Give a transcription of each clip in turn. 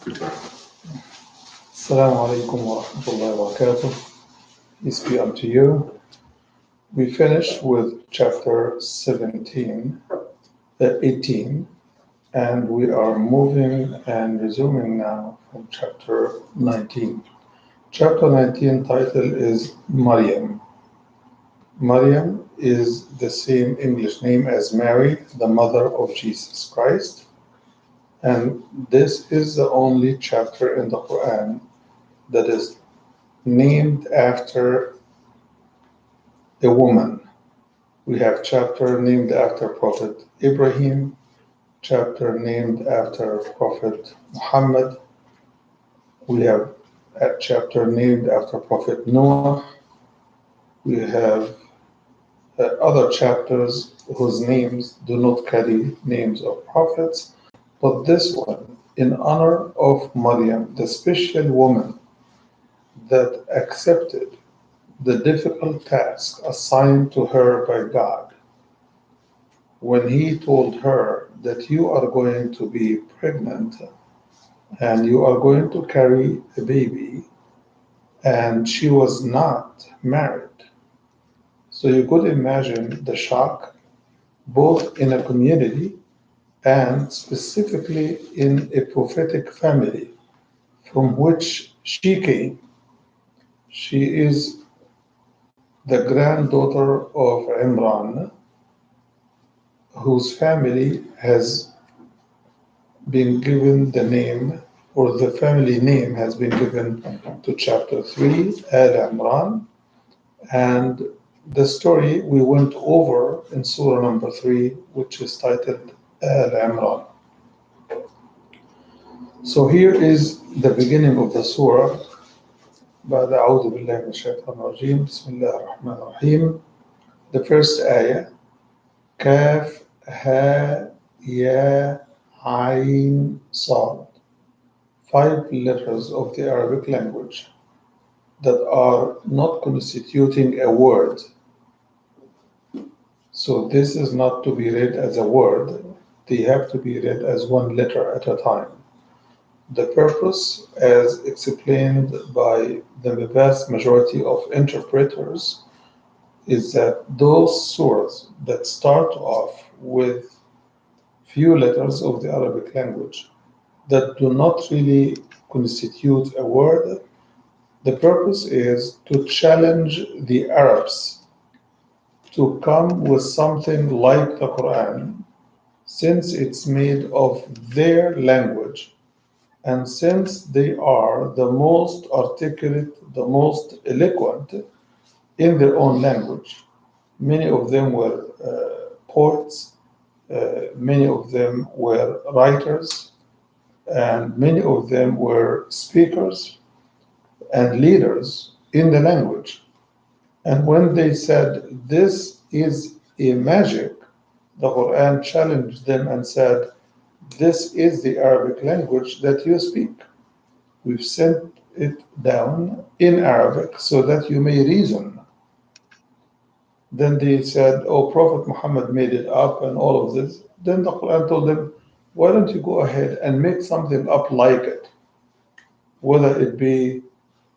Assalamu alaikum wa rahmatullahi wa barakatuh. Peace be unto you. We finished with chapter 18, and we are moving and resuming now from chapter 19. Chapter 19 title is Maryam. Maryam is the same English name as Mary, the mother of Jesus Christ, and this is the only chapter in the Quran that is named after a woman. We have chapter named after Prophet Ibrahim, chapter named after Prophet Muhammad. We have a chapter named after Prophet Noah. We have other chapters whose names do not carry names of prophets, but this one, in honor of Maryam, the special woman that accepted the difficult task assigned to her by God when he told her that you are going to be pregnant and you are going to carry a baby, and she was not married. So you could imagine the shock, both in a community and specifically in a prophetic family from which she came. She is the granddaughter of Imran, whose family has been given the name, or the family name has been given to chapter 3, Al Imran, and the story we went over in Surah number 3, which is titled Al Imran. So here is the beginning of the Surah. بعد أعوذ بالله من الشيطان الرجيم بسم الله الرحمن الرحيم. The first ayah, كاف ها يا عين صاد, 5 letters of the Arabic language that are not constituting a word. So this is not to be read as a word, they have to be read as one letter at a time. The purpose, as explained by the vast majority of interpreters, is that those surahs that start off with few letters of the Arabic language that do not really constitute a word, the purpose is to challenge the Arabs to come with something like the Quran, since it's made of their language and since they are the most articulate, the most eloquent in their own language. Many of them were poets, many of them were writers, and many of them were speakers and leaders in the language. And when they said this is a magic, the Quran challenged them and said, this is the Arabic language that you speak. We've sent it down in Arabic so that you may reason. Then they said, oh, Prophet Muhammad made it up and all of this. Then the Quran told them, why don't you go ahead and make something up like it, whether it be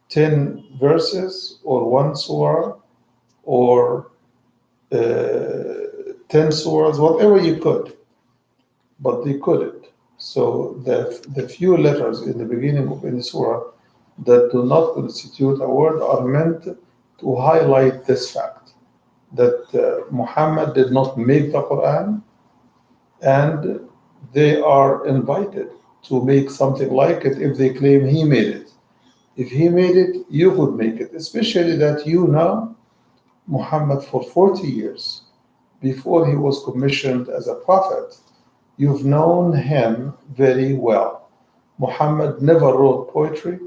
10 verses or one surah or 10 surahs, whatever you could, but they couldn't. So the few letters in the beginning of any surah that do not constitute a word are meant to highlight this fact that Muhammad did not make the Quran, and they are invited to make something like it if they claim he made it. If he made it, you could make it, especially that you know Muhammad for 40 years before he was commissioned as a prophet. You've known him very well. Muhammad never wrote poetry.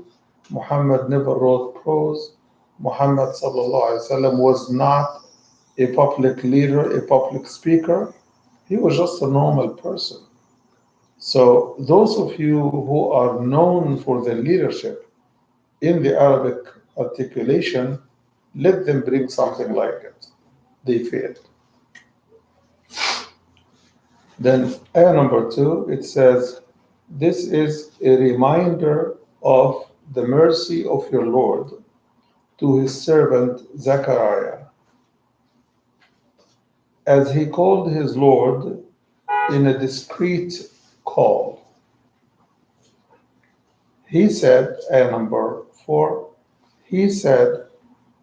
Muhammad never wrote prose. Muhammad was not a public leader, a public speaker. He was just a normal person. So those of you who are known for their leadership in the Arabic articulation, let them bring something like it. They failed. Then ayah number 2, it says, This is a reminder of the mercy of your Lord to his servant Zechariah, as he called his Lord in a discreet call. He said, number 4, he said,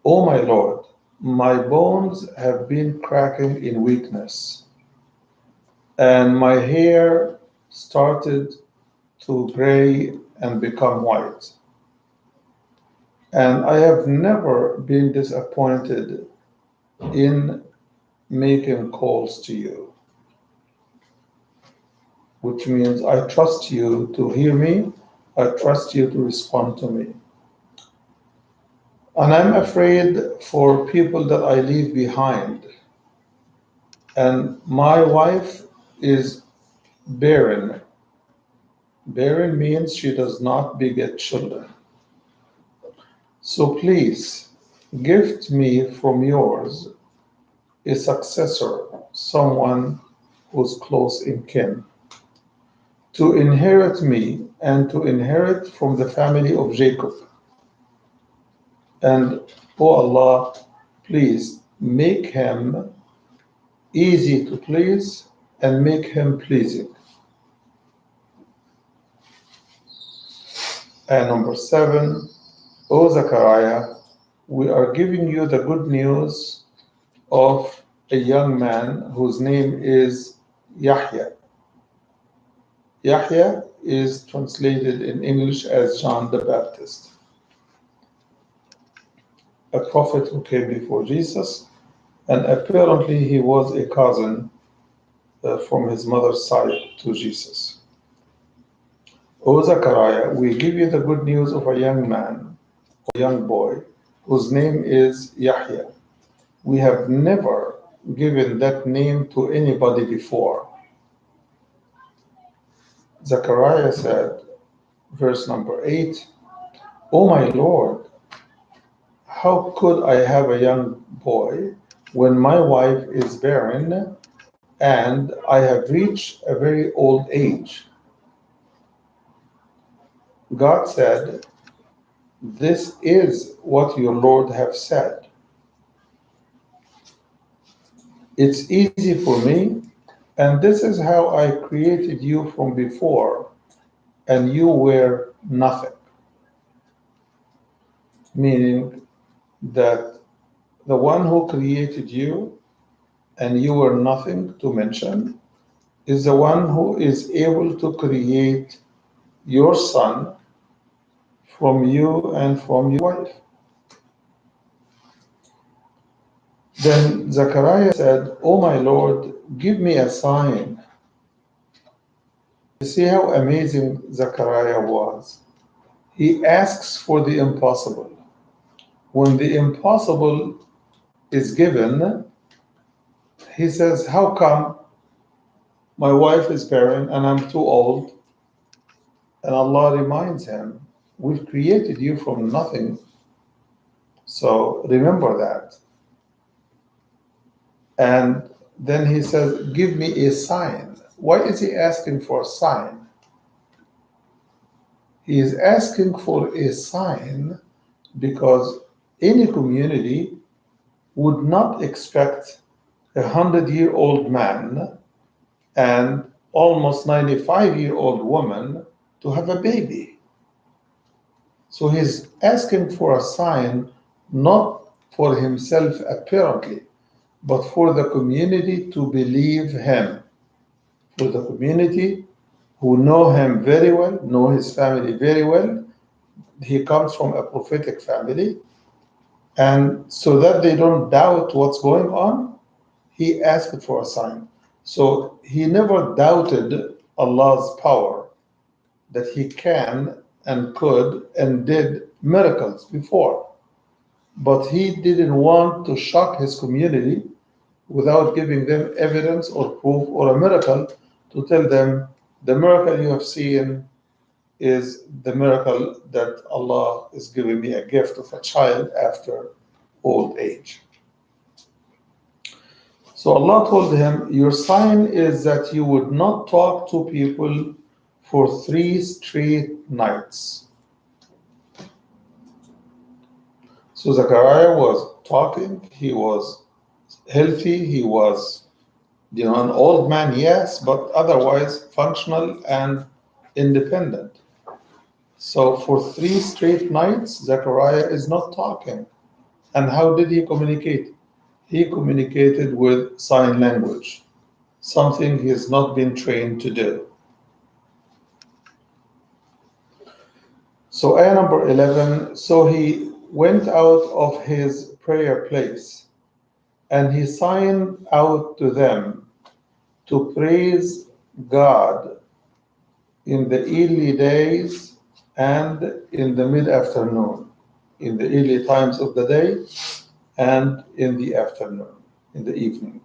O my Lord, my bones have been cracking in weakness, and my hair started to gray and become white. And I have never been disappointed in making calls to you, which means I trust you to hear me, I trust you to respond to me. And I'm afraid for people that I leave behind. And my wife is barren. Barren means she does not beget children. So please gift me from yours a successor, someone who's close in kin, to inherit me and to inherit from the family of Jacob. And, O Allah, please make him easy to please and make him pleasing. And number 7, O Zechariah, we are giving you the good news of a young man whose name is Yahya. Yahya is translated in English as John the Baptist, a prophet who came before Jesus, and apparently he was a cousin from his mother's side to Jesus. O Zechariah, we give you the good news of a young man, a young boy, whose name is Yahya. We have never given that name to anybody before. Zechariah said, verse number 8, O my Lord, how could I have a young boy when my wife is barren and I have reached a very old age? God said, this is what your Lord have said. It's easy for me, and this is how I created you from before, and you were nothing. Meaning that the one who created you and you were nothing to mention is the one who is able to create your son from you and from your wife. Then Zechariah said, O my Lord, give me a sign. You see how amazing Zechariah was. He asks for the impossible. When the impossible is given, he says, how come my wife is barren and I'm too old? And Allah reminds him, we've created you from nothing. So remember that. And then he says, give me a sign. Why is he asking for a sign? He is asking for a sign because any community would not expect 100-year-old man and almost 95-year-old woman to have a baby. So he's asking for a sign, not for himself apparently, but for the community to believe him, for the community who know him very well, know his family very well. He comes from a prophetic family, and so that they don't doubt what's going on, he asked for a sign. So he never doubted Allah's power, that he can and could and did miracles before. But he didn't want to shock his community without giving them evidence or proof or a miracle to tell them the miracle you have seen is the miracle that Allah is giving me a gift of a child after old age. So Allah told him, your sign is that you would not talk to people for 3 straight nights. So Zechariah was talking, he was healthy, he was, an old man, yes, but otherwise functional and independent. So for 3 straight nights, Zechariah is not talking. And how did he communicate? He communicated with sign language, something he has not been trained to do. So, ayah number 11, so he went out of his prayer place and he signed out to them to praise God in the early days and in the mid afternoon, in the early times of the day and in the afternoon, in the evening.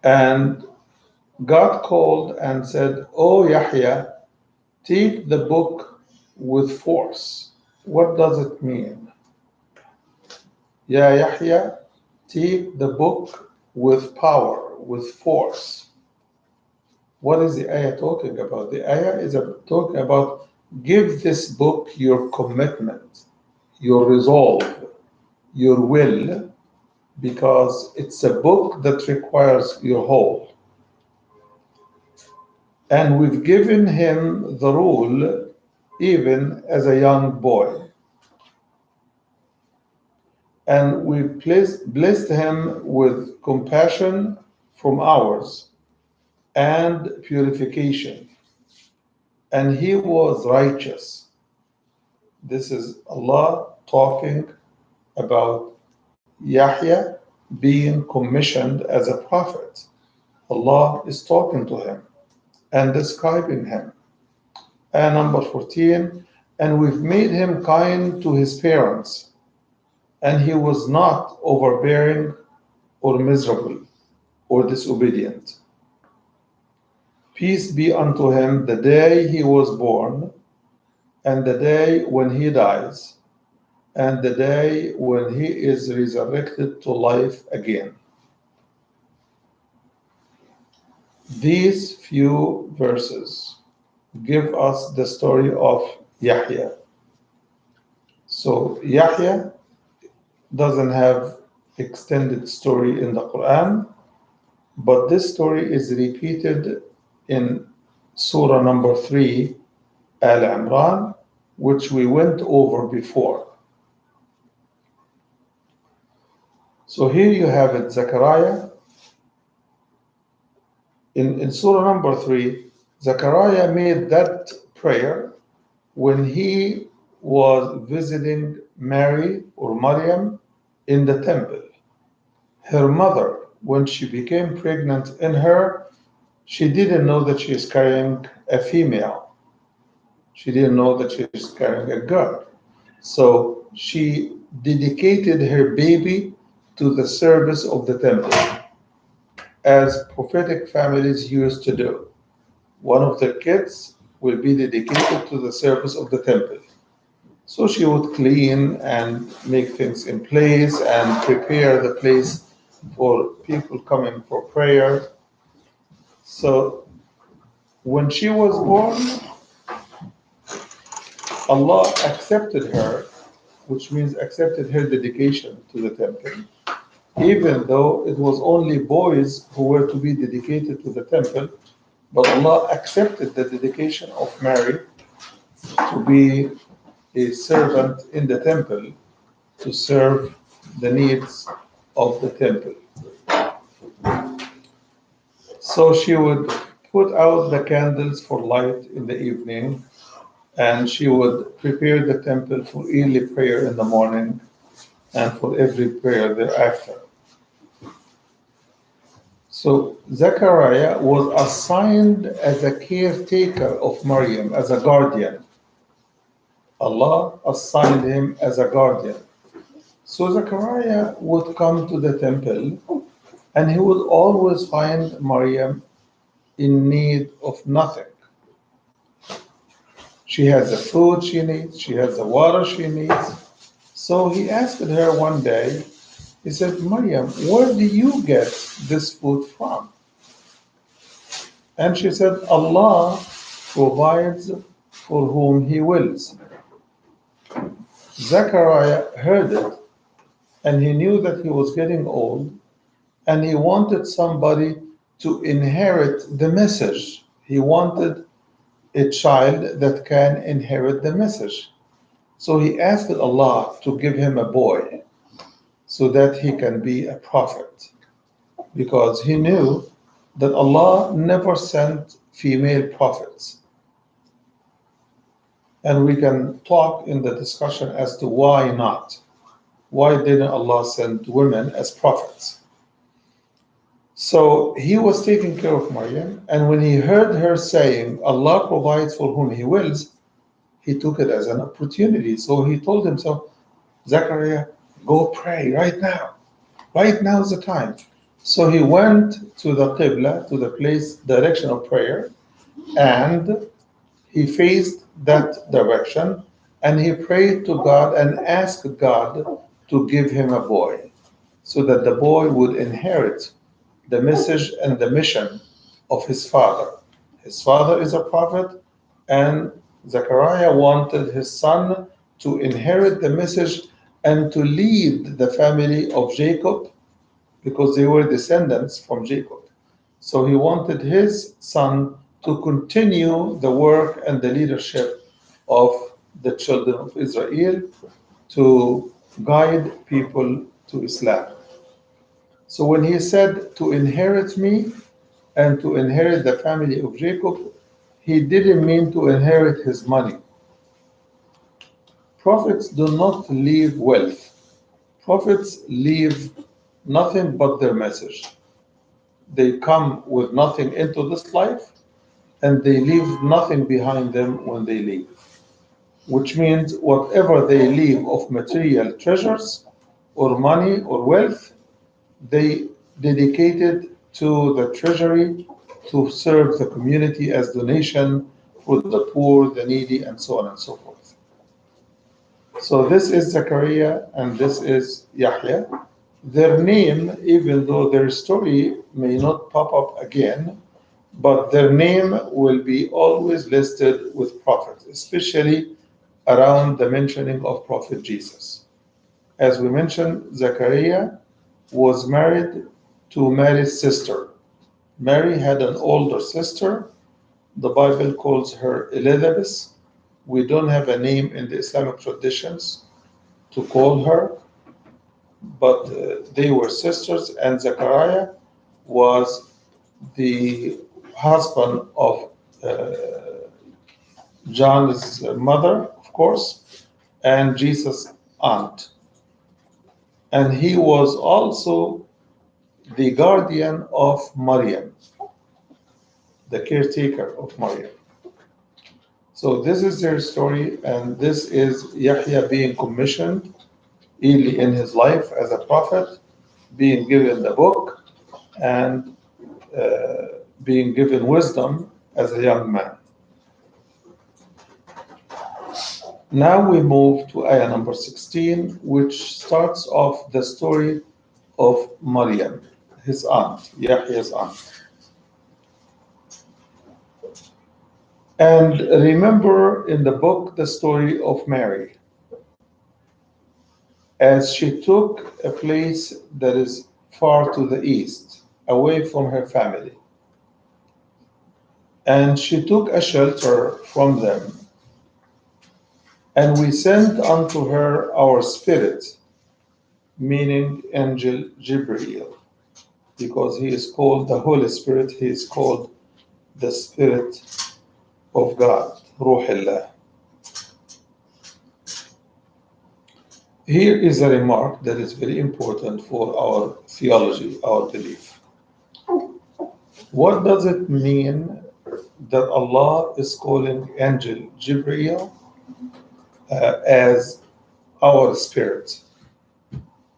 And God called and said, "O Yahya, take the book with force." What does it mean? Ya Yahya, take the book with power, with force. What is the ayah talking about? The ayah is talking about give this book your commitment, your resolve, your will, because it's a book that requires your whole. And we've given him the rule even as a young boy. And we blessed him with compassion from ours and purification. And he was righteous. This is Allah talking about Yahya being commissioned as a prophet. Allah is talking to him and describing him. And number 14, and we've made him kind to his parents, and he was not overbearing or miserable or disobedient. Peace be unto him the day he was born, and the day when he dies, and the day when he is resurrected to life again. These few verses give us the story of Yahya. So Yahya doesn't have extended story in the Quran, but this story is repeated in Surah number 3, Al Imran, which we went over before. So here you have it, Zechariah. In Surah number 3, Zechariah made that prayer when he was visiting Mary or Maryam in the temple. Her mother, when she became pregnant in her, she didn't know that she is carrying a female. She didn't know that she is carrying a girl. So she dedicated her baby to the service of the temple, as prophetic families used to do. One of the kids will be dedicated to the service of the temple. So she would clean and make things in place and prepare the place for people coming for prayer. So when she was born, Allah accepted her, which means accepted her dedication to the temple, even though it was only boys who were to be dedicated to the temple. But Allah accepted the dedication of Mary to be a servant in the temple to serve the needs of the temple. So she would put out the candles for light in the evening, and she would prepare the temple for early prayer in the morning and for every prayer thereafter. So Zechariah was assigned as a caretaker of Maryam, as a guardian. Allah assigned him as a guardian. So Zechariah would come to the temple and he would always find Maryam in need of nothing. She has the food she needs, she has the water she needs. So he asked her one day, he said, Maryam, where do you get this food from? And she said, Allah provides for whom He wills. Zechariah heard it and he knew that he was getting old and he wanted somebody to inherit the message. He wanted a child that can inherit the message. So he asked Allah to give him a boy so that he can be a prophet because he knew that Allah never sent female prophets. And we can talk in the discussion as to why not. Why didn't Allah send women as prophets? So he was taking care of Maryam, and when he heard her saying, Allah provides for whom He wills, he took it as an opportunity. So he told himself, Zechariah, go pray right now. Right now is the time. So he went to the Qibla, to the place, direction of prayer, and he faced that direction and he prayed to God and asked God to give him a boy so that the boy would inherit the message and the mission of his father. His father is a prophet, and Zechariah wanted his son to inherit the message and to lead the family of Jacob because they were descendants from Jacob. So he wanted his son to continue the work and the leadership of the children of Israel to guide people to Islam. So when he said to inherit me and to inherit the family of Jacob, he didn't mean to inherit his money. Prophets do not leave wealth. Prophets leave nothing but their message. They come with nothing into this life and they leave nothing behind them when they leave, which means whatever they leave of material treasures or money or wealth, they dedicated to the treasury to serve the community as donation for the poor, the needy, and so on and so forth. So this is Zechariah and this is Yahya. Their name, even though their story may not pop up again, but their name will be always listed with prophet, especially around the mentioning of Prophet Jesus. As we mentioned, Zechariah was married to Mary's sister. Mary had an older sister. The Bible calls her Elizabeth. We don't have a name in the Islamic traditions to call her, but they were sisters, and Zechariah was the husband of uh, John's mother, of course, and Jesus' aunt. And he was also the guardian of Maryam, the caretaker of Maryam. So this is their story, and this is Yahya being commissioned early in his life as a prophet, being given the book, and being given wisdom as a young man. Now we move to ayah number 16, which starts off the story of Maryam, his aunt, Yahya's aunt. And remember in the book the story of Mary, as she took a place that is far to the east, away from her family. And she took a shelter from them. And we sent unto her our spirit, meaning angel Jibreel, because he is called the Holy Spirit, he is called the Spirit of God, Ruhullah. Here is a remark that is very important for our theology, our belief. What does it mean that Allah is calling angel Jibreel as our spirit?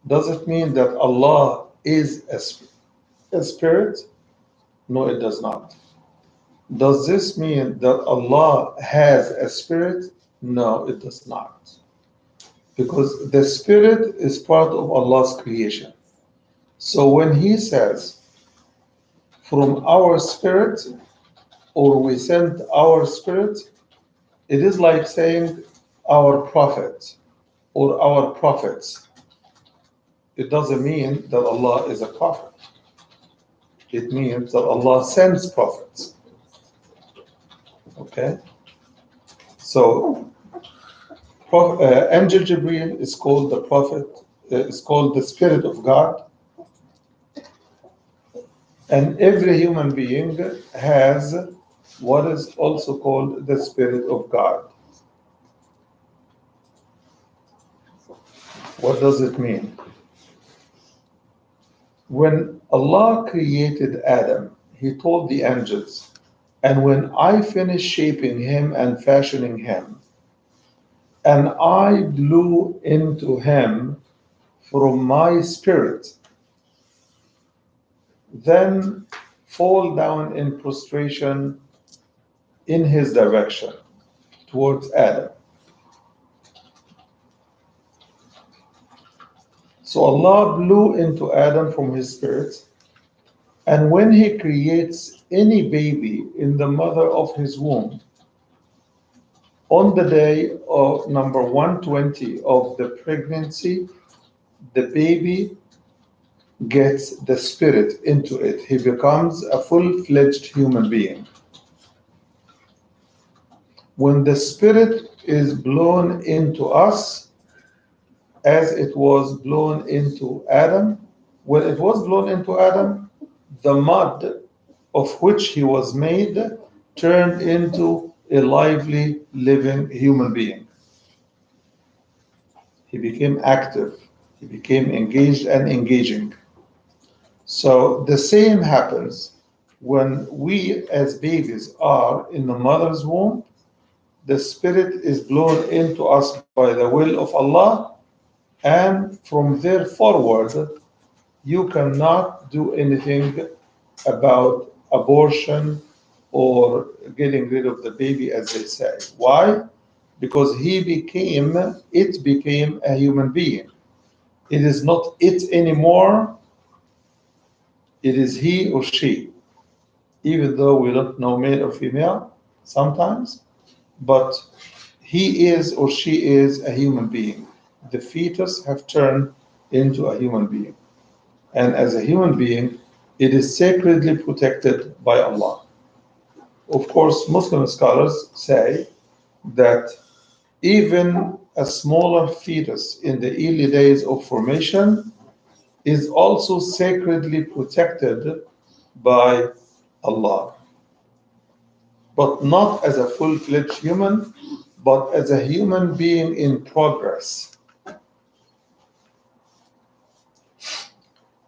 Does it mean that Allah is a spirit? No, it does not. Does this mean that Allah has a spirit? No, it does not. Because the spirit is part of Allah's creation. So when He says, from our spirit, or we sent our spirit, it is like saying our prophet or our prophets. It doesn't mean that Allah is a prophet. It means that Allah sends prophets. Okay? So, Angel Jibreel is called the prophet, is called the spirit of God, and every human being has what is also called the spirit of God. What does it mean? When Allah created Adam, He told the angels, and when I finish shaping him and fashioning him, and I blew into him from my spirit, then fall down in prostration in his direction towards Adam. So Allah blew into Adam from his spirit, and when he creates any baby in the mother of his womb, on the day of number 120 of the pregnancy, the baby gets the spirit into it. He becomes a full-fledged human being. When the spirit is blown into us, as it was blown into Adam, when it was blown into Adam, the mud of which he was made turned into a lively, living human being. He became active, he became engaged and engaging. So the same happens when we as babies are in the mother's womb. The spirit is blown into us by the will of Allah, and from there forward, you cannot do anything about abortion or getting rid of the baby, as they say. Why? Because it became a human being. It is not it anymore, it is he or she, even though we don't know male or female sometimes, but he is or she is a human being. The fetus have turned into a human being. And as a human being, it is sacredly protected by Allah. Of course, Muslim scholars say that even a smaller fetus in the early days of formation is also sacredly protected by Allah, but not as a full-fledged human, but as a human being in progress.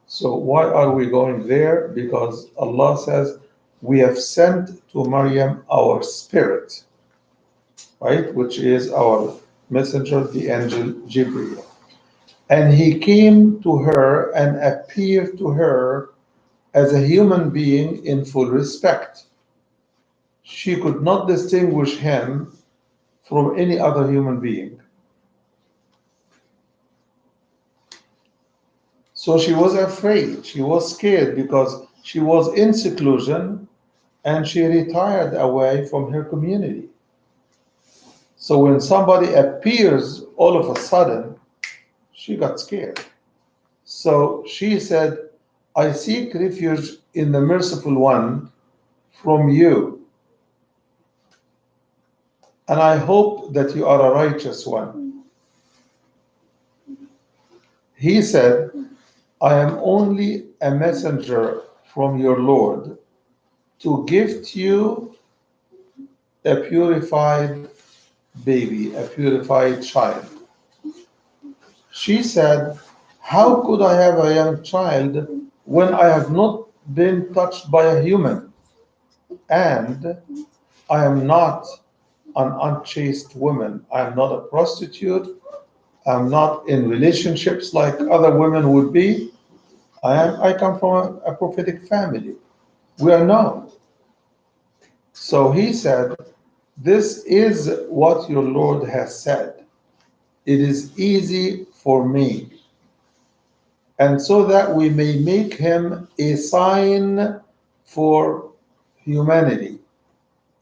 So why are we going there? Because Allah says, we have sent to Maryam our spirit, right? Which is our messenger, the angel Jibreel. And he came to her and appeared to her as a human being in full respect. She could not distinguish him from any other human being. So she was afraid, she was scared because she was in seclusion and she retired away from her community. So when somebody appears all of a sudden, she got scared. So she said, I seek refuge in the merciful one from you, and I hope that you are a righteous one. He said, I am only a messenger from your Lord to gift you a purified baby, a purified child. She said, how could I have a young child when I have not been touched by a human? And I am not an unchaste woman. I am not a prostitute. I'm not in relationships like other women would be. I come from a prophetic family. We are known. So he said, this is what your Lord has said. It is easy for me. And so that we may make him a sign for humanity.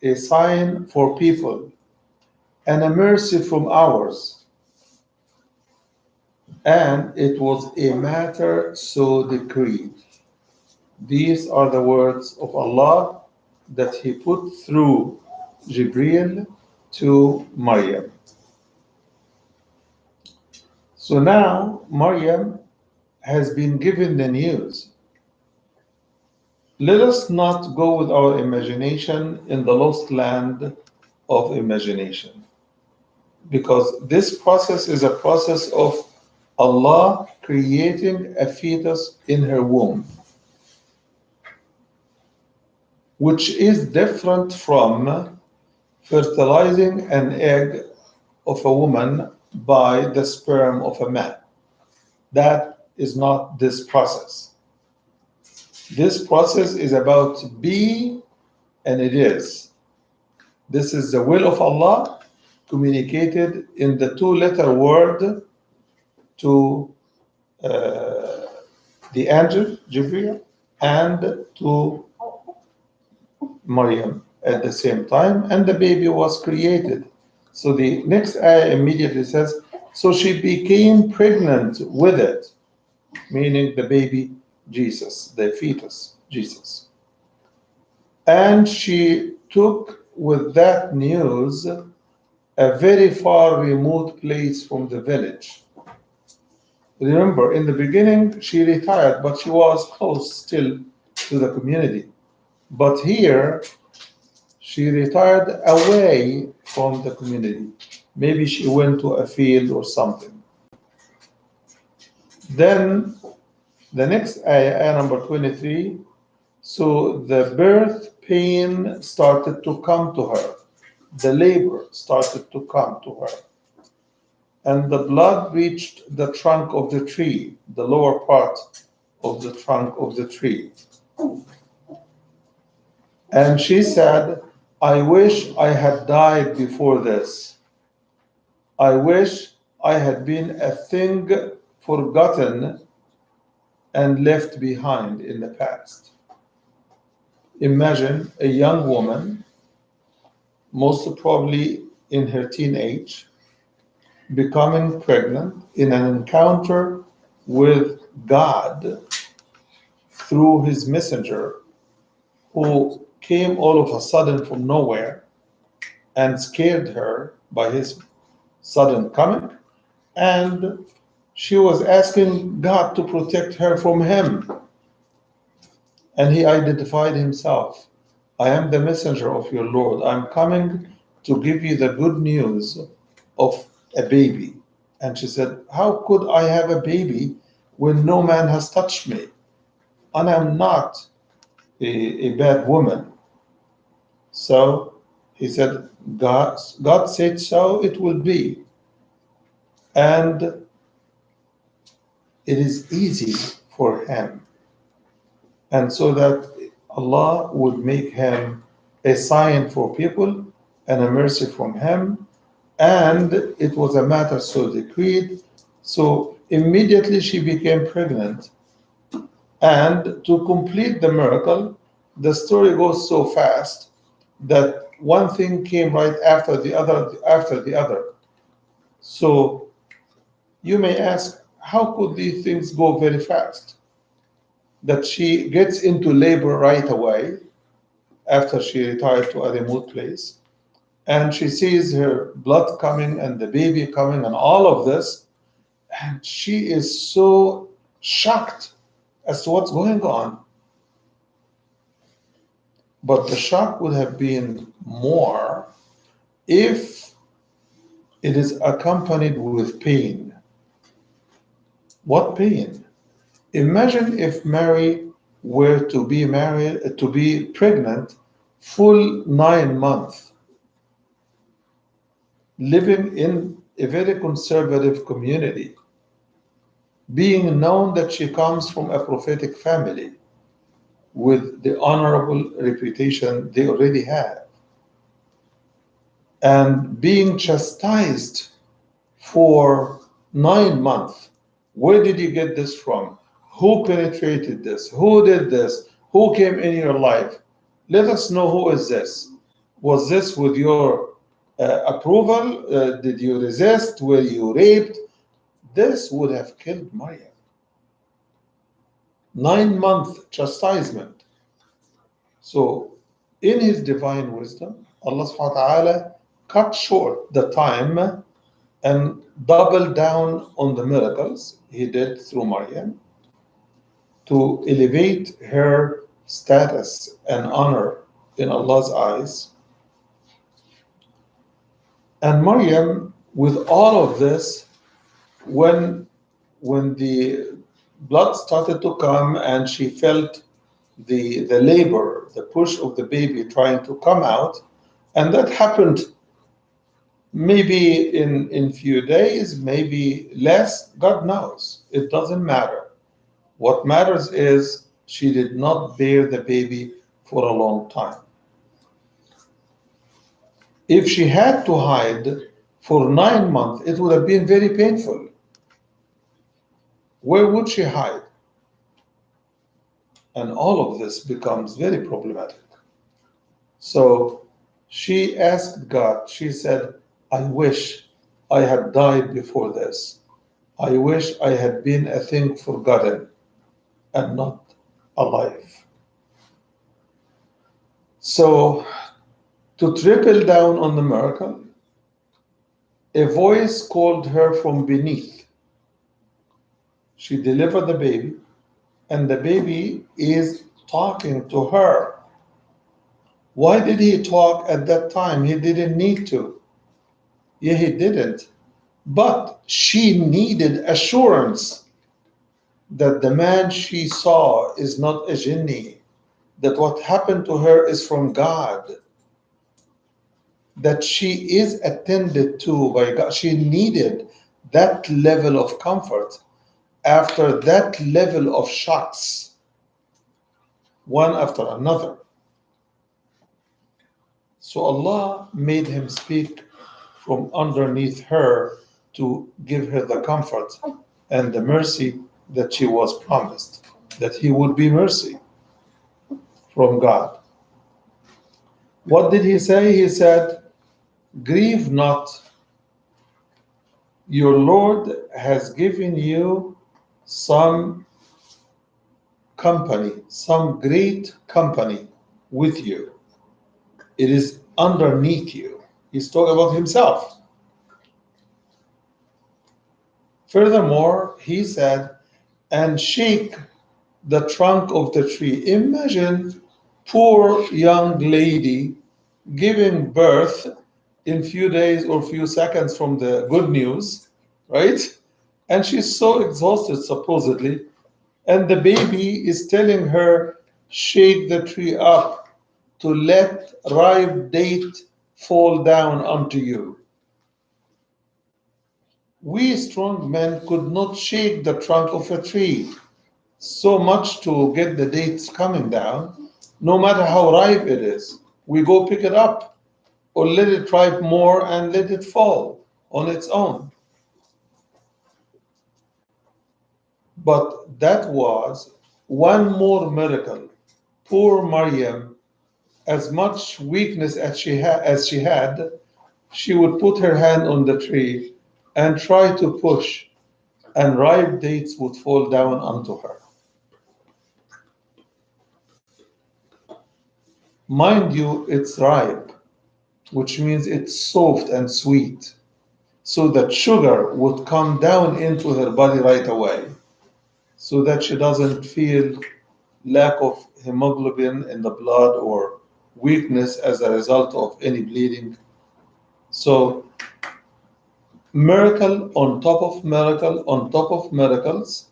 a sign for people, and a mercy from ours, and it was a matter so decreed. These are the words of Allah that He put through Jibreel to Maryam. So now Maryam has been given the news. Let us not go with our imagination in the lost land of imagination, because this process is a process of Allah creating a fetus in her womb, which is different from fertilizing an egg of a woman by the sperm of a man. That is not this process. This process is about be and it is. This is the will of Allah communicated in the two-letter word to uh, the angel Jibreel and to Maryam at the same time, and the baby was created. So the next ayah immediately says, so she became pregnant with it, meaning the baby Jesus, the fetus Jesus. And she took with that news a very far remote place from the village. Remember, in the beginning, she retired, but she was close still to the community. But here, she retired away from the community. Maybe she went to a field or something. Then the next ayah, ayah number 23, so the birth pain started to come to her. The labor started to come to her. And the blood reached the trunk of the tree, the lower part of the trunk of the tree. And she said, I wish I had died before this. I wish I had been a thing forgotten and left behind in the past. Imagine a young woman, most probably in her teenage, becoming pregnant in an encounter with God through his messenger, who came all of a sudden from nowhere and scared her by his sudden coming. And she was asking God to protect her from him. And he identified himself. I am the messenger of your Lord. I'm coming to give you the good news of a baby. And she said, how could I have a baby when no man has touched me? And I'm not a bad woman. So he said, God said so, it will be. And it is easy for him. And so that Allah would make him a sign for people and a mercy from him. And it was a matter so decreed. So immediately she became pregnant. And to complete the miracle, the story goes so fast that one thing came right after the other, after the other. So you may ask, how could these things go very fast? That she gets into labor right away after she retired to a remote place, and she sees her blood coming and the baby coming and all of this, and she is so shocked as to what's going on. But the shock would have been more if it is accompanied with pain. What pain? Imagine if Mary were to be married, to be pregnant, full 9 months, living in a very conservative community, being known that she comes from a prophetic family with the honorable reputation they already have, and being chastised for 9 months. Where did you get this from? Who penetrated this? Who did this? Who came in your life? Let us know who is this. Was this with your approval? Did you resist? Were you raped? This would have killed Maryam. 9 month chastisement. So, in His divine wisdom, Allah subhanahu wa ta'ala cut short the time and doubled down on the miracles He did through Maryam to elevate her status and honor in Allah's eyes. And Maryam, with all of this, when the blood started to come and she felt the labor, the push of the baby trying to come out, and that happened maybe in few days, maybe less, God knows. It doesn't matter. What matters is she did not bear the baby for a long time. If she had to hide for 9 months, it would have been very painful. Where would she hide? And all of this becomes very problematic. So she asked God, she said, I wish I had died before this. I wish I had been a thing forgotten and not alive. So, to triple down on the miracle, a voice called her from beneath. She delivered the baby, and the baby is talking to her. Why did he talk at that time? He didn't need to. Yeah, he didn't. But she needed assurance that the man she saw is not a jinni, that what happened to her is from God, that she is attended to by God. She needed that level of comfort after that level of shocks, one after another. So Allah made him speak from underneath her to give her the comfort and the mercy that she was promised, that he would be mercy from God. What did he say? He said, grieve not, your Lord has given you some company, some great company with you. It is underneath you. He's talking about himself. Furthermore, he said, and shake the trunk of the tree. Imagine poor young lady giving birth in few days or few seconds from the good news, right? And she's so exhausted, supposedly, and the baby is telling her, shake the tree up to let ripe date fall down unto you. We strong men could not shake the trunk of a tree so much to get the dates coming down, no matter how ripe it is. We go pick it up or let it ripe more and let it fall on its own. But that was one more miracle. Poor Maryam, as much weakness as she had, she would put her hand on the tree and try to push, and ripe dates would fall down onto her. Mind you, it's ripe, which means it's soft and sweet, so that sugar would come down into her body right away, so that she doesn't feel lack of hemoglobin in the blood or weakness as a result of any bleeding. So, miracle on top of miracle on top of miracles,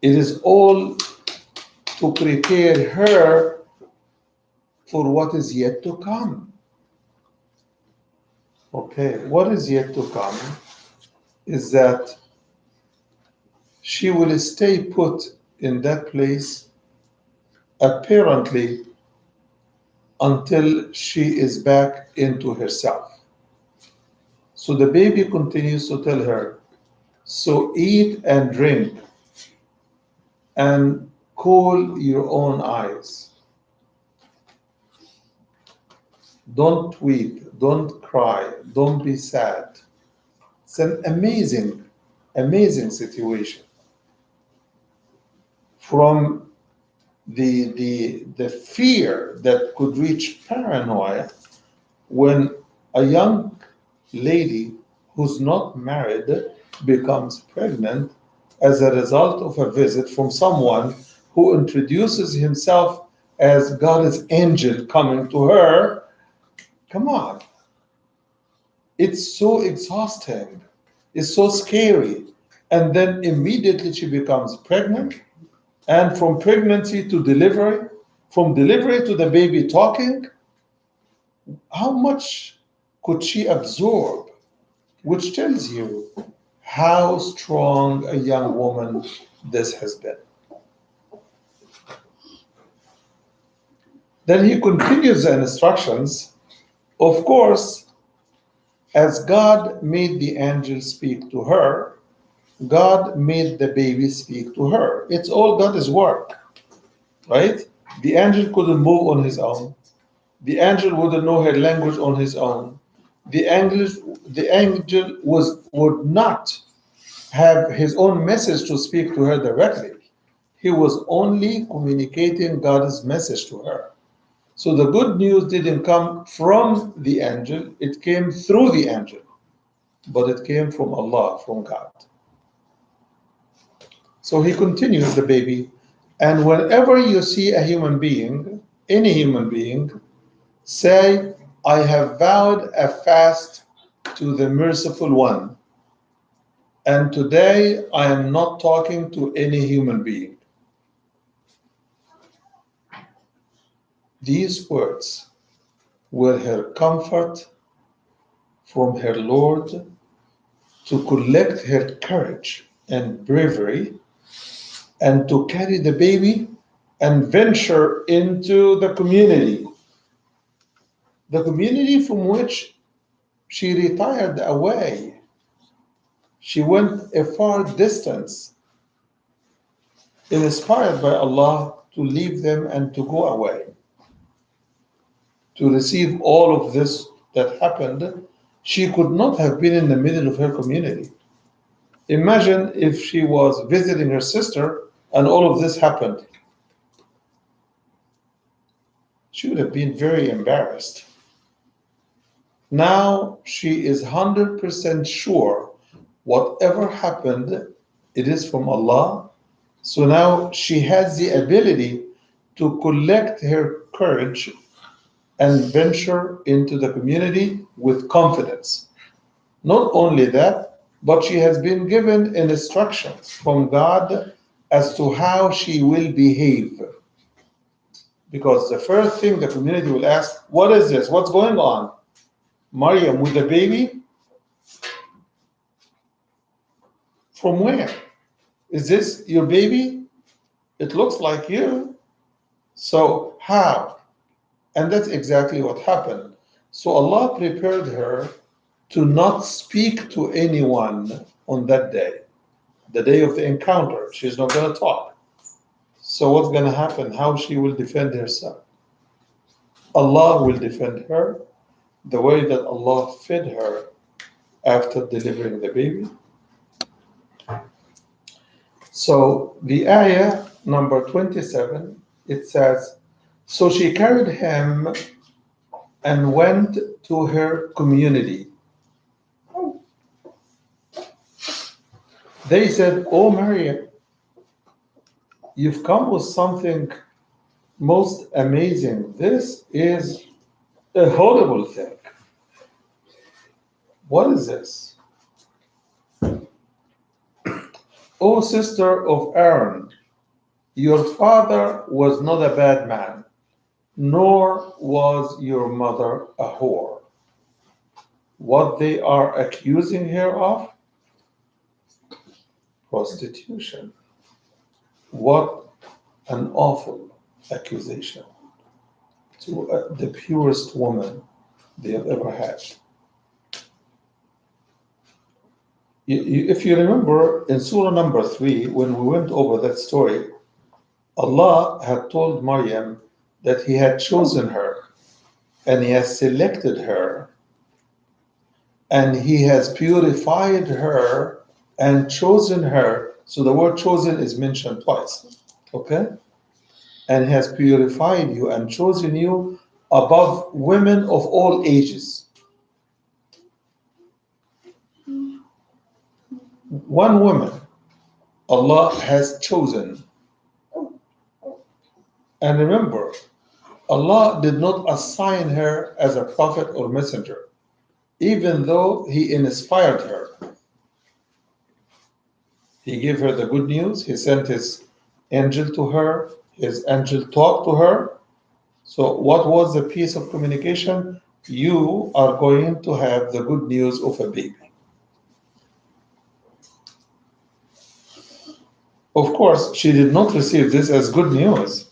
it is all to prepare her for what is yet to come. Okay, what is yet to come is that she will stay put in that place apparently until she is back into herself. So the baby continues to tell her, so eat and drink and cool your own eyes. Don't weep, don't cry, don't be sad. It's an amazing, amazing situation. From the fear that could reach paranoia when a young lady who's not married becomes pregnant as a result of a visit from someone who introduces himself as God's angel coming to her. Come on, it's so exhausting, it's so scary. And then immediately she becomes pregnant, and from pregnancy to delivery, from delivery to the baby talking, how much could she absorb? Which tells you how strong a young woman this has been. Then he continues the instructions. Of course, as God made the angel speak to her, God made the baby speak to her. It's all God's work, right? The angel couldn't move on his own. The angel wouldn't know her language on his own. The angel would not have his own message to speak to her directly. He was only communicating God's message to her. So the good news didn't come from the angel, it came through the angel, but it came from Allah, from God. So he continues the baby, and whenever you see a human being, any human being, say, I have vowed a fast to the merciful one, and today I am not talking to any human being. These words were her comfort from her Lord to collect her courage and bravery and to carry the baby and venture into the community from which she retired away. She went a far distance, inspired by Allah to leave them and to go away, to receive all of this that happened. She could not have been in the middle of her community. Imagine if she was visiting her sister and all of this happened. She would have been very embarrassed. Now she is 100% sure whatever happened, it is from Allah. So now she has the ability to collect her courage and venture into the community with confidence. Not only that, but she has been given instructions from God as to how she will behave. Because the first thing the community will ask, what is this? What's going on? Maryam with the baby? From where? Is this your baby? It looks like you. So how? And that's exactly what happened. So Allah prepared her to not speak to anyone on that day, the day of the encounter. She's not going to talk. So what's going to happen? How she will defend herself? Allah will defend her the way that Allah fed her after delivering the baby. So the ayah number 27, it says, so she carried him and went to her community. They said, oh Maryam, you've come with something most amazing. This is a horrible thing. What is this? O sister of Aaron, your father was not a bad man, nor was your mother a whore. What they are accusing her of? Prostitution. What an awful accusation to the purest woman they have ever had. If you remember in Surah number 3, when we went over that story, Allah had told Maryam that He had chosen her and He has selected her, and He has purified her and chosen her. So the word chosen is mentioned twice. Okay? And He has purified you and chosen you above women of all ages. One woman Allah has chosen. And remember, Allah did not assign her as a prophet or messenger, even though He inspired her. He gave her the good news, He sent His angel to her, His angel talked to her. So, what was the piece of communication? You are going to have the good news of a baby. Of course, she did not receive this as good news.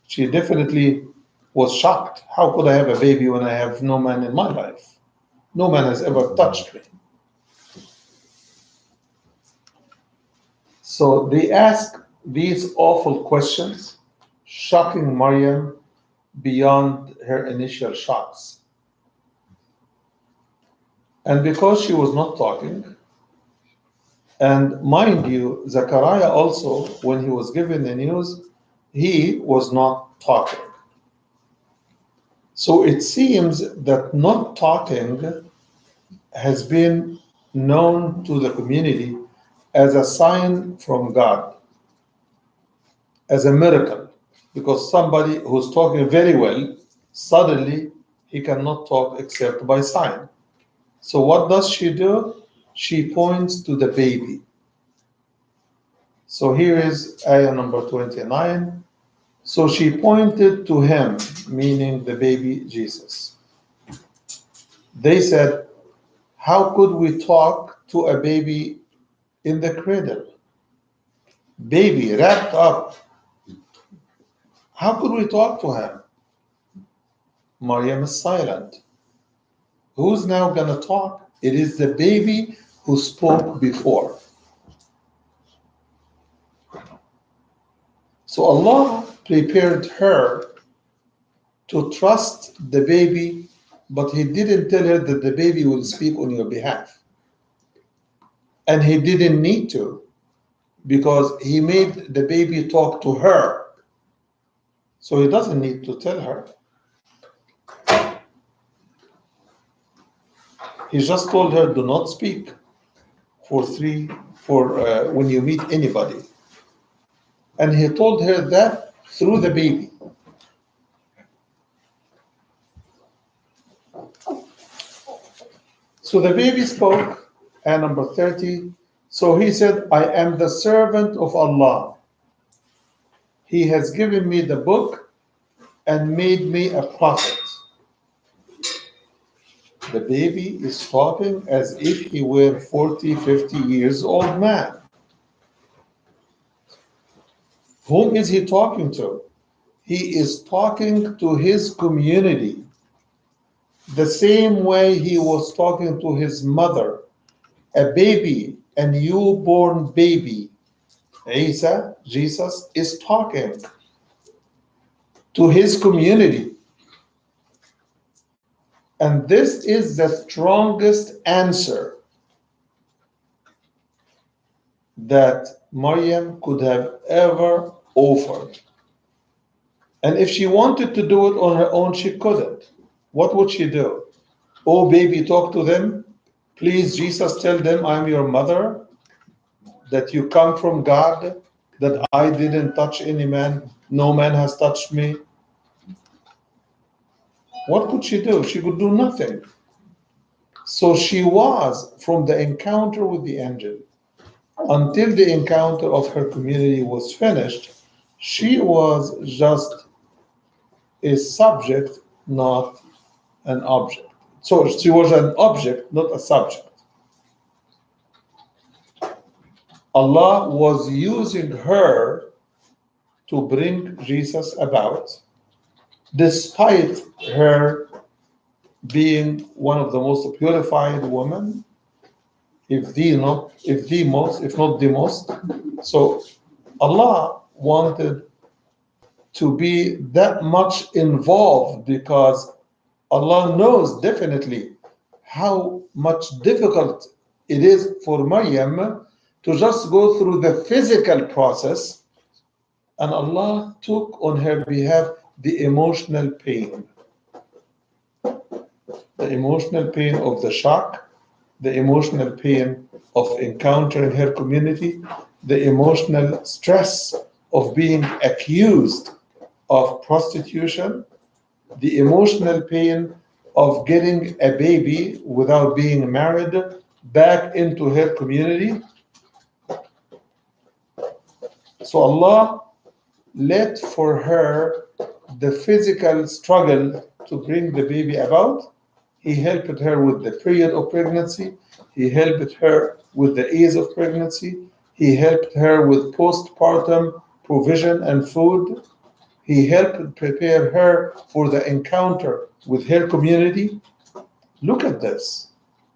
She definitely was shocked. How could I have a baby when I have no man in my life? No man has ever touched me. So they ask these awful questions, shocking Maryam beyond her initial shocks. And because she was not talking, and mind you, Zechariah also, when he was given the news, he was not talking. So it seems that not talking has been known to the community as a sign from God, as a miracle, because somebody who's talking very well, suddenly he cannot talk except by sign. So what does she do? She points to the baby. So here is ayah number 29. So she pointed to him, meaning the baby Jesus. They said, how could we talk to a baby in the cradle? Baby wrapped up. How could we talk to him? Maryam is silent. Who's now going to talk? It is the baby who spoke before. So Allah prepared her to trust the baby, but He didn't tell her that the baby will speak on your behalf. And He didn't need to, because He made the baby talk to her. So He doesn't need to tell her. He just told her, do not speak for when you meet anybody. And He told her that through the baby. So the baby spoke, and number 30. So he said, I am the servant of Allah. He has given me the book and made me a prophet. The baby is talking as if he were 40, 50 years old man. Whom is he talking to? He is talking to his community, the same way he was talking to his mother, a baby, a newborn baby. Isa, Jesus, is talking to his community. And this is the strongest answer that Maryam could have ever offered. And if she wanted to do it on her own, she couldn't. What would she do? Oh, baby, talk to them. Please, Jesus, tell them I'm your mother, that you come from God, that I didn't touch any man, no man has touched me. What could she do? She could do nothing. So she was, from the encounter with the angel until the encounter of her community was finished, she was just a subject, not an object. So she was an object, not a subject. Allah was using her to bring Jesus about, despite her being one of the most purified women, if not the most. So Allah wanted to be that much involved because Allah knows definitely how much difficult it is for Maryam to just go through the physical process, and Allah took on her behalf the emotional pain, the emotional pain of the shock, the emotional pain of encountering her community, the emotional stress of being accused of prostitution, the emotional pain of getting a baby without being married back into her community. So Allah let for her the physical struggle to bring the baby about. He helped her with the period of pregnancy. He helped her with the ease of pregnancy. He helped her with postpartum provision and food. He helped prepare her for the encounter with her community. Look at this.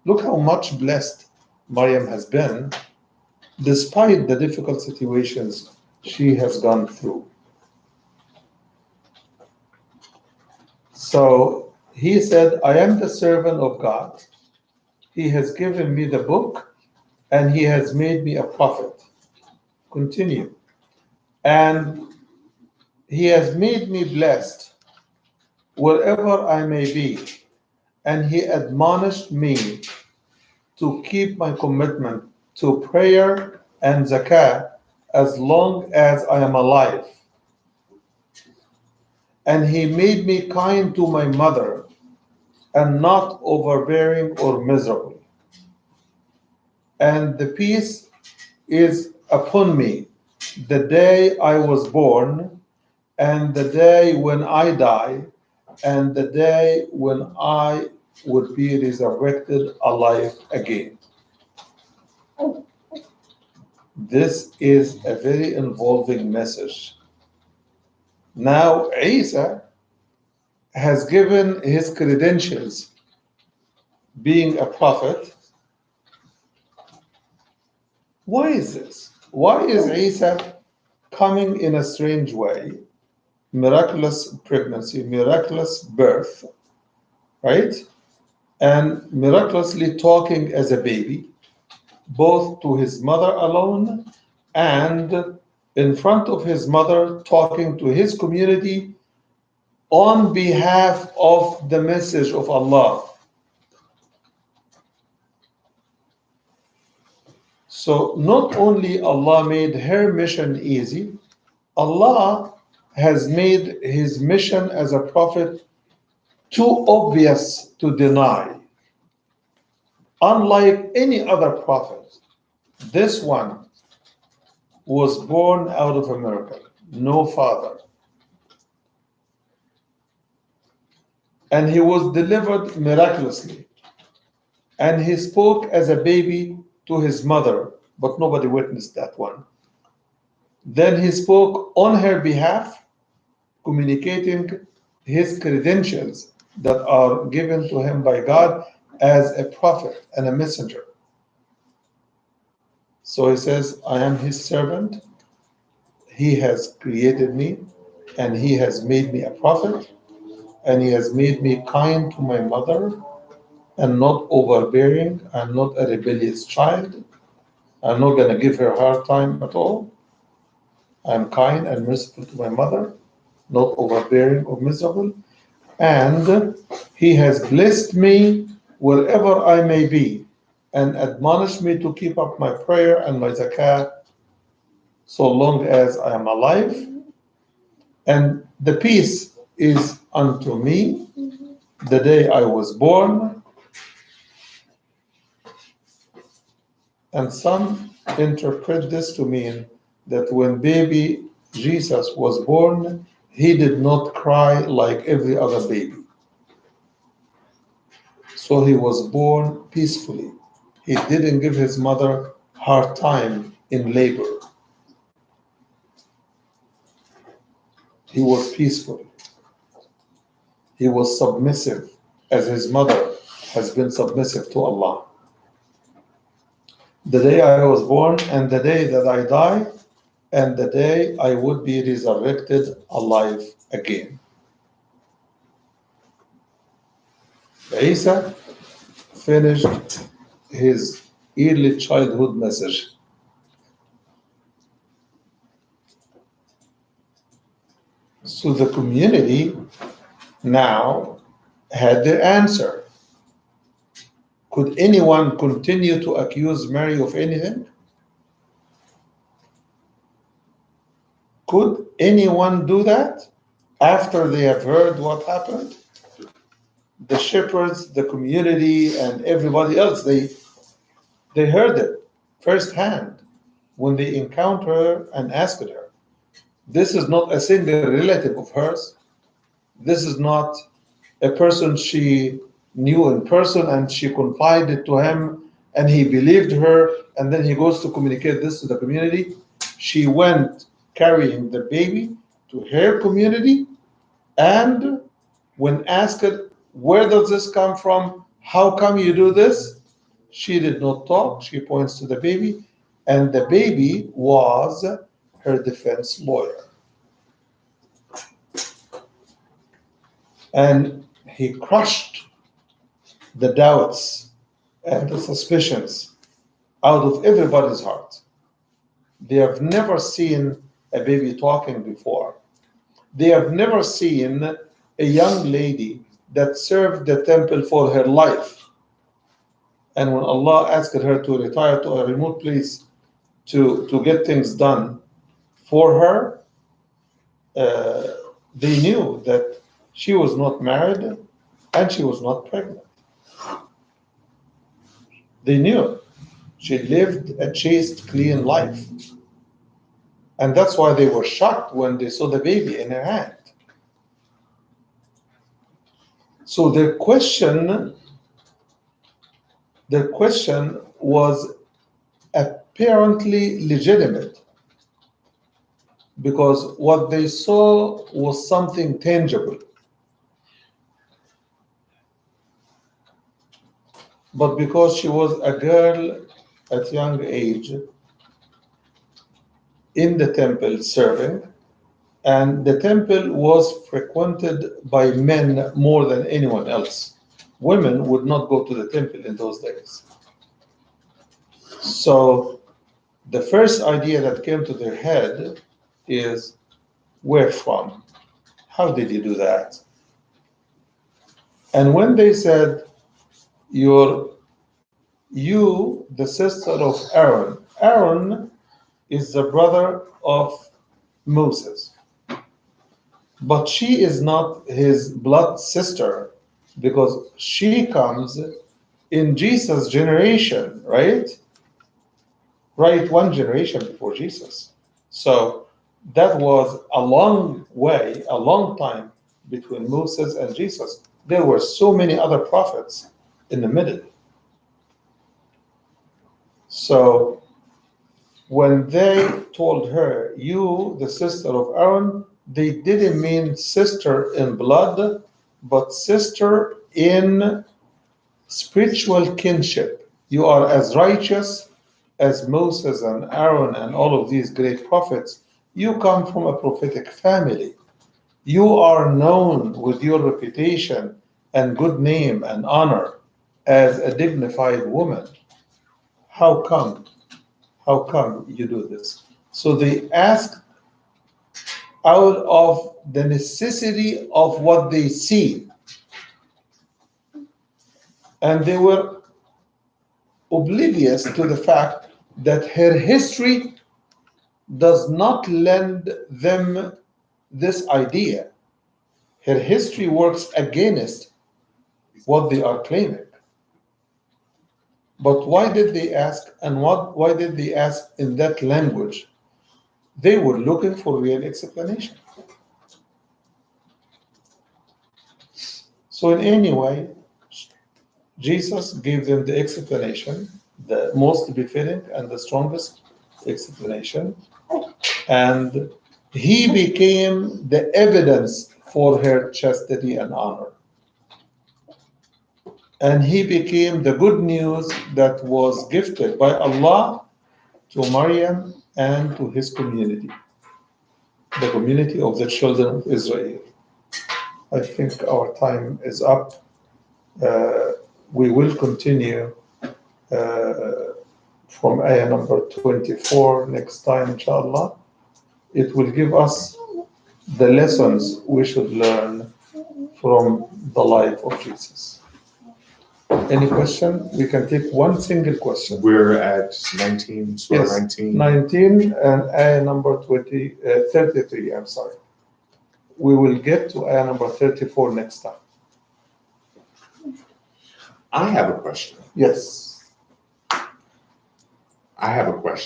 Look how much blessed Maryam has been despite the difficult situations she has gone through. So he said, I am the servant of God. He has given me the book and he has made me a prophet. Continue. And he has made me blessed wherever I may be. And he admonished me to keep my commitment to prayer and zakah as long as I am alive. And he made me kind to my mother and not overbearing or miserable. And the peace is upon me the day I was born, and the day when I die, and the day when I would be resurrected alive again. This is a very involving message. Now, Isa has given his credentials being a prophet. Why is this? Why is Isa coming in a strange way? Miraculous pregnancy, miraculous birth, right? And miraculously talking as a baby, both to his mother alone and in front of his mother, talking to his community on behalf of the message of Allah. So not only Allah made her mission easy, Allah has made his mission as a prophet too obvious to deny. Unlike any other prophet, this one was born out of a miracle, no father. And he was delivered miraculously. And he spoke as a baby to his mother, but nobody witnessed that one. Then he spoke on her behalf, communicating his credentials that are given to him by God as a prophet and a messenger. So he says, I am his servant. He has created me and he has made me a prophet and he has made me kind to my mother and not overbearing. I'm not a rebellious child. I'm not going to give her a hard time at all. I'm kind and merciful to my mother, not overbearing or miserable. And he has blessed me wherever I may be and admonished me to keep up my prayer and my zakah so long as I am alive. And the peace is unto me the day I was born. And some interpret this to mean that when baby Jesus was born, he did not cry like every other baby. So he was born peacefully. He didn't give his mother hard time in labor. He was peaceful. He was submissive, as his mother has been submissive to Allah. The day I was born, and the day that I die, and the day I would be resurrected alive again. Isa finished his early childhood message. So the community now had their answer. Could anyone continue to accuse Mary of anything? Could anyone do that after they have heard what happened? The shepherds, the community, and everybody else, they heard it firsthand when they encountered her and asked her. This is not a single relative of hers. This is not a person she knew in person and she confided to him and he believed her and then he goes to communicate this to the community. She went carrying the baby to her community, and when asked, where does this come from? How come you do this? She did not talk. She points to the baby, and the baby was her defense lawyer. And he crushed the doubts and the suspicions out of everybody's heart. They have never seen a baby talking before. They have never seen a young lady that served the temple for her life. And when Allah asked her to retire to a remote place to get things done for her, uh, they knew that she was not married and she was not pregnant. They knew she lived a chaste, clean life. And that's why they were shocked when they saw the baby in her hand. So their question was apparently legitimate because what they saw was something tangible. But because she was a girl at young age in the temple serving, and the temple was frequented by men more than anyone else. Women would not go to the temple in those days. So the first idea that came to their head is, where from? How did you do that? And when they said, you're you, the sister of Aaron, Aaron is the brother of Moses, but she is not his blood sister because she comes in Jesus' generation, right? Right, one generation before Jesus. So that was a long way, a long time between Moses and Jesus. There were so many other prophets in the middle. So when they told her, you, the sister of Aaron, they didn't mean sister in blood, but sister in spiritual kinship. You are as righteous as Moses and Aaron and all of these great prophets. You come from a prophetic family. You are known with your reputation and good name and honor as a dignified woman. How come? How come you do this? So they asked out of the necessity of what they see, and they were oblivious to the fact that her history does not lend them this idea. Her history works against what they are claiming. But why did they ask, and why did they ask in that language? They were looking for real explanation. So in any way, Jesus gave them the explanation, the most befitting and the strongest explanation, and he became the evidence for her chastity and honor. And he became the good news that was gifted by Allah to Maryam and to his community, the community of the children of Israel. I think our time is up. Uh, we will continue from ayah number 24 next time, inshallah. It will give us the lessons we should learn from the life of Jesus. Any question? We can take one single question. We're at 19, Surah Yes, 19. 19 and ayah number 33, I'm sorry. We will get to ayah number 34 next time. I have a question. Yes. I have a question.